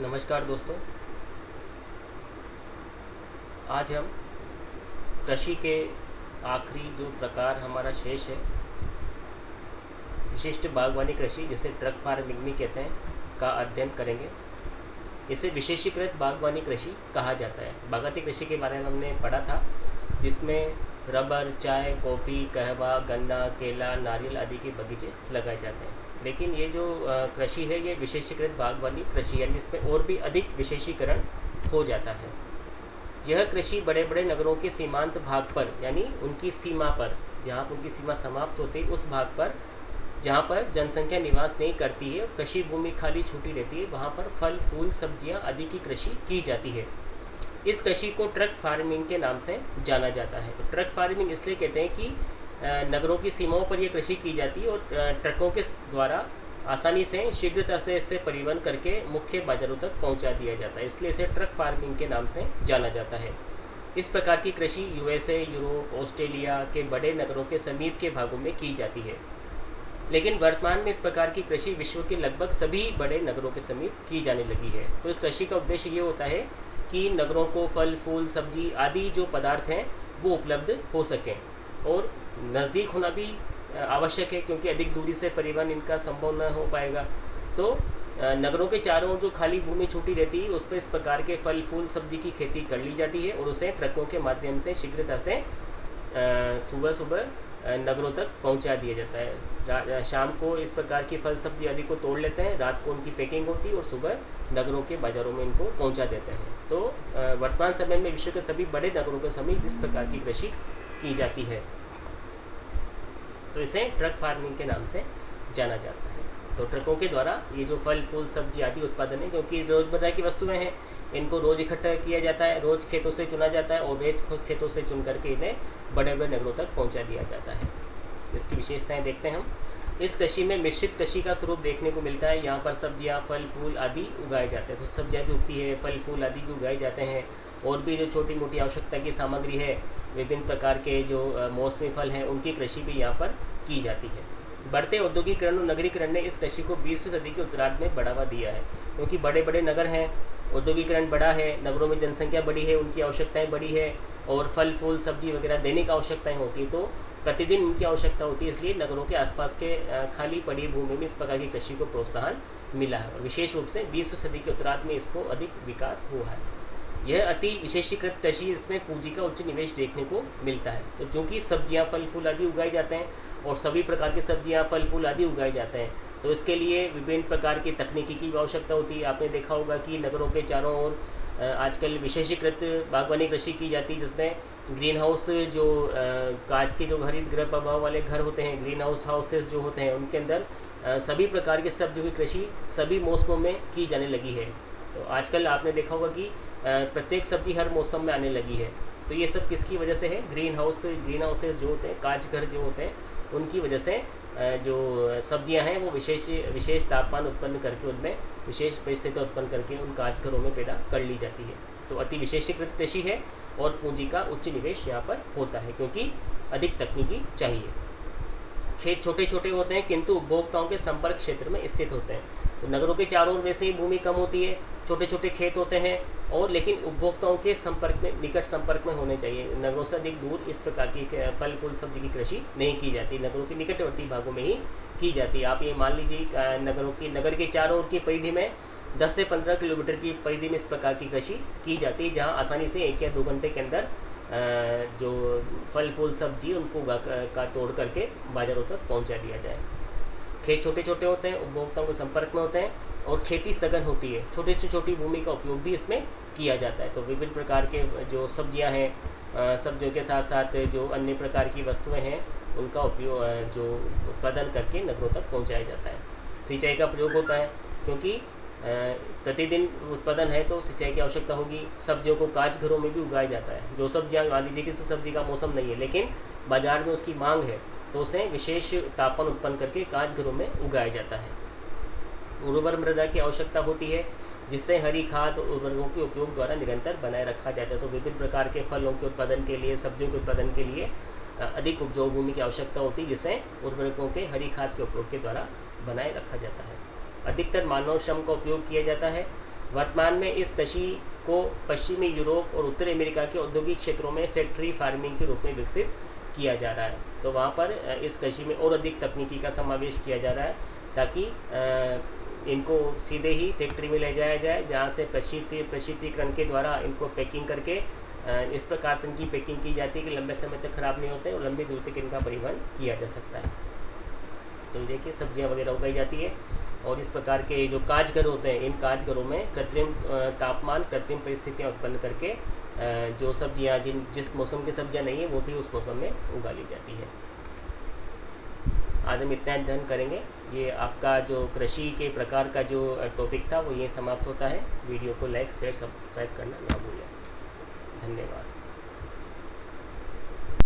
नमस्कार दोस्तों। आज हम कृषि के आखिरी जो प्रकार हमारा शेष है, विशिष्ट बागवानी कृषि जिसे ट्रक फार्मिंग भी कहते हैं, का अध्ययन करेंगे। इसे विशेषीकृत बागवानी कृषि कहा जाता है। बागायती कृषि के बारे में हमने पढ़ा था, जिसमें रबर, चाय, कॉफ़ी, कहवा, गन्ना, केला, नारियल आदि के बगीचे लगाए जाते हैं। लेकिन ये जो कृषि है, ये विशेषीकृत बागवानी कृषि है, जिसमें और भी अधिक विशेषीकरण हो जाता है। यह कृषि बड़े बड़े नगरों के सीमांत भाग पर, यानी उनकी सीमा पर, जहाँ पर उनकी सीमा समाप्त होती है उस भाग पर जहाँ पर जनसंख्या निवास नहीं करती है, कृषि भूमि खाली छूटी रहती है, वहाँ पर फल, फूल, सब्जियाँ आदि की कृषि की जाती है। इस कृषि को ट्रक फार्मिंग के नाम से जाना जाता है। तो ट्रक फार्मिंग इसलिए कहते हैं कि नगरों की सीमाओं पर यह कृषि की जाती है और ट्रकों के द्वारा आसानी से, शीघ्रता से इससे परिवहन करके मुख्य बाजारों तक पहुंचा दिया जाता है, इसलिए इसे ट्रक फार्मिंग के नाम से जाना जाता है। इस प्रकार की कृषि यूएसए, यूरोप, ऑस्ट्रेलिया के बड़े नगरों के समीप के भागों में की जाती है। लेकिन वर्तमान में इस प्रकार की कृषि विश्व के लगभग सभी बड़े नगरों के समीप की जाने लगी है। तो इस कृषि का उद्देश्य ये होता है कि नगरों को फल, फूल, सब्जी आदि जो पदार्थ हैं वो उपलब्ध हो सकें, और नज़दीक होना भी आवश्यक है, क्योंकि अधिक दूरी से परिवहन इनका संभव न हो पाएगा। तो नगरों के चारों ओर जो खाली भूमि छूटी रहती है, उस पर इस प्रकार के फल, फूल, सब्जी की खेती कर ली जाती है और उसे ट्रकों के माध्यम से शीघ्रता से सुबह सुबह नगरों तक पहुंचा दिया जाता है। शाम को इस प्रकार की फल, सब्जी आदि को तोड़ लेते हैं, रात को उनकी पैकिंग होती है और सुबह नगरों के बाज़ारों में इनको पहुंचा देते हैं। तो वर्तमान समय में विश्व के सभी बड़े नगरों के समीप इस प्रकार की कृषि की जाती है। तो इसे ट्रक फार्मिंग के नाम से जाना जाता है। तो ट्रकों के द्वारा ये जो फल, फूल, सब्जी आदि उत्पादन है, क्योंकि रोज़मर्रा की वस्तुएं हैं, इनको रोज़ इकट्ठा किया जाता है, रोज़ खेतों से चुना जाता है और रोज खेतों से चुन करके इन्हें बड़े बड़े नगरों तक पहुंचा दिया जाता है। इसकी विशेषताएं देखते हैं हम। इस कृषि में मिश्रित कृषि का स्वरूप देखने को मिलता है। यहाँ पर सब्जियाँ, फल, फूल आदि उगाए जाते हैं। तो सब्जियाँ भी उगती है, फल, फूल आदि भी उगाए जाते हैं, और भी जो छोटी मोटी आवश्यकता की सामग्री है, विभिन्न प्रकार के जो मौसमी फल हैं, उनकी कृषि भी यहाँ पर की जाती है। बढ़ते औद्योगिकरण और नगरीकरण ने इस कृषि को 20वीं सदी के उत्तरार्ध में बढ़ावा दिया है, क्योंकि बड़े बड़े नगर हैं, औद्योगिकरण बढ़ा है, नगरों में जनसंख्या बढ़ी है, उनकी आवश्यकताएं बढ़ी है, और फल, फूल, सब्जी वगैरह दैनिक आवश्यकताएं होती है, तो प्रतिदिन उनकी आवश्यकता होती है। इसलिए नगरों के आसपास के खाली पड़ी भूमि में इस प्रकार की कृषि को प्रोत्साहन मिला है, और विशेष रूप से 20वीं सदी के उत्तरार्ध में इसको अधिक विकास हुआ है। यह अति विशेषीकृत कृषि, इसमें पूंजी का उच्च निवेश देखने को मिलता है। तो चूँकि सब्जियाँ, फल, फूल आदि उगाए जाते हैं और सभी प्रकार की सब्जियाँ, फल, फूल आदि उगाए जाते हैं, तो इसके लिए विभिन्न प्रकार की तकनीकी की आवश्यकता होती है। आपने देखा होगा कि नगरों के चारों ओर आजकल विशेषीकृत बागवानी कृषि की जाती है, जिसमें ग्रीन हाउस, जो कांच के जो हरित गृह प्रभाव वाले घर होते हैं, ग्रीन हाउसेस जो होते हैं, उनके अंदर सभी प्रकार की सब्जियों की कृषि सभी मौसमों में की जाने लगी है। तो आजकल आपने देखा होगा कि प्रत्येक सब्जी हर मौसम में आने लगी है। तो ये सब किसकी वजह से है? ग्रीन हाउसेस जो होते हैं, कांच घर जो होते हैं, उनकी वजह से जो सब्जियां हैं वो विशेष तापमान उत्पन्न करके, उनमें विशेष परिस्थितियाँ उत्पन्न करके उन कांच घरों में पैदा कर ली जाती है। तो अति विशेषीकृत कृषि है और पूंजी का उच्च निवेश यहाँ पर होता है, क्योंकि अधिक तकनीकी चाहिए। खेत छोटे छोटे होते हैं, किंतु उपभोक्ताओं के संपर्क क्षेत्र में स्थित होते हैं। तो नगरों के चारों ओर वैसे ही भूमि कम होती है, छोटे छोटे खेत होते हैं, और लेकिन उपभोक्ताओं के संपर्क में, निकट संपर्क में होने चाहिए। नगरों से अधिक दूर इस प्रकार की फल, फूल, सब्जी की कृषि नहीं की जाती, नगरों के निकटवर्ती भागों में ही की जाती है। आप ये मान लीजिए नगर के चारों ओर की परिधि में 10 से 15 किलोमीटर की परिधि में इस प्रकार की कृषि की जाती है, जहाँ आसानी से 1 या 2 घंटे के अंदर जो फल, फूल, सब्जी उनको का तोड़ करके बाज़ारों तक पहुँचा दिया जाए। खेत छोटे छोटे होते हैं, उपभोक्ताओं के संपर्क में होते हैं, और खेती सघन होती है, छोटी से छोटी भूमि का उपयोग भी इसमें किया जाता है। तो विभिन्न प्रकार के जो सब्जियां हैं, सब्जियों के साथ साथ जो अन्य प्रकार की वस्तुएं हैं, उनका उपयोग जो उत्पादन करके नगरों तक पहुंचाया जाता है। सिंचाई का प्रयोग होता है, क्योंकि प्रतिदिन उत्पादन है तो सिंचाई की आवश्यकता होगी। सब्जियों को कांच घरों में भी उगाया जाता है। जो सब्जियाँ, मान लीजिए किसी सब्जी का मौसम नहीं है लेकिन बाज़ार में उसकी मांग है, तो उसे विशेष तापमान उत्पन्न करके कांच घरों में उगाया जाता है। उर्वर मृदा की आवश्यकता होती है, जिससे हरी खाद और उर्वरकों के उपयोग द्वारा निरंतर बनाए रखा जाता है। तो विभिन्न प्रकार के फलों के उत्पादन के लिए, सब्जियों के उत्पादन के लिए अधिक उपजाऊ भूमि की आवश्यकता होती है, जिसे उर्वरकों के, हरी खाद के उपयोग के द्वारा बनाए रखा जाता है। अधिकतर मानव श्रम का उपयोग किया जाता है। वर्तमान में इस कृषि को पश्चिमी यूरोप और उत्तरी अमेरिका के औद्योगिक क्षेत्रों में फैक्ट्री फार्मिंग के रूप में विकसित किया जा रहा है। तो वहाँ पर इस कृषि में और अधिक तकनीकी का समावेश किया जा रहा है ताकि इनको सीधे ही फैक्ट्री में ले जाया जाए, जहाँ से प्रशीतीकरण के द्वारा इनको पैकिंग करके इस प्रकार से इनकी पैकिंग की जाती है कि लंबे समय तक ख़राब नहीं होते और लंबी दूर तक इनका परिवहन किया जा सकता है। तो देखिए सब्जियां वगैरह उगाई जाती है और इस प्रकार के जो काजघर होते हैं, इन काजघरों में कृत्रिम तापमान, कृत्रिम परिस्थितियाँ उत्पन्न करके जो सब्जियां जिस मौसम की सब्जियां नहीं है वो भी उस मौसम में उगा ली जाती है। आज हम इतना अध्ययन करेंगे। ये आपका जो कृषि के प्रकार का जो टॉपिक था वो ये समाप्त होता है। वीडियो को लाइक, शेयर, सब्सक्राइब करना ना भूलें। धन्यवाद।